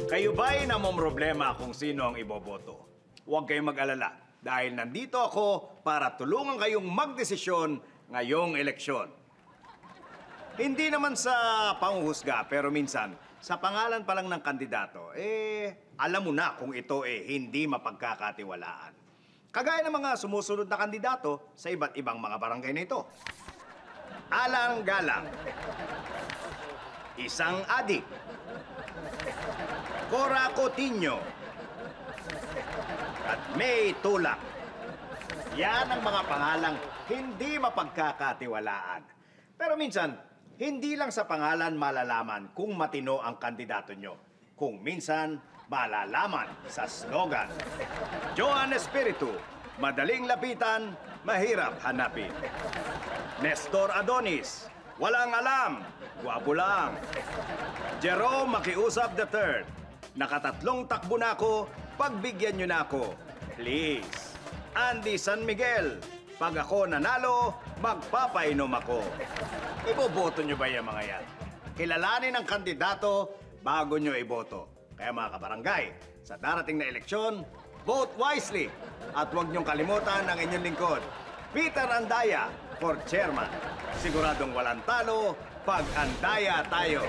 Kayo ba'y namomroblema kung sino ang iboboto? Huwag kayong mag-alala dahil nandito ako para tulungan kayong magdesisyon ngayong eleksyon. Hindi naman sa panghuhusga, pero minsan, sa pangalan pa lang ng kandidato, alam mo na kung ito hindi mapagkakatiwalaan. Kagaya ng mga sumusunod na kandidato sa iba't ibang mga barangay na ito. Alang Galang, isang adik, Cora Coutinho, at May Tulak. Yan ang mga pangalang hindi mapagkakatiwalaan. Pero minsan, hindi lang sa pangalan malalaman kung matino ang kandidato nyo. Kung minsan, malalaman sa slogan. Joan Espiritu, madaling lapitan, mahirap hanapin. Nestor Adonis, walang alam, gwapo lang. Jerome Makiusap III, nakatatlong takbo na ako, pagbigyan nyo na ako. Please. Andy San Miguel, pag ako nanalo, magpapainom ako. Iboboto nyo ba yung mga yan? Kilalanin ang kandidato bago nyo iboto. Kaya mga kabarangay, sa darating na eleksyon, vote wisely. At huwag nyong kalimutan ang inyong lingkod, Peter Andaya for chairman. Siguradong walang talo pag andaya tayo.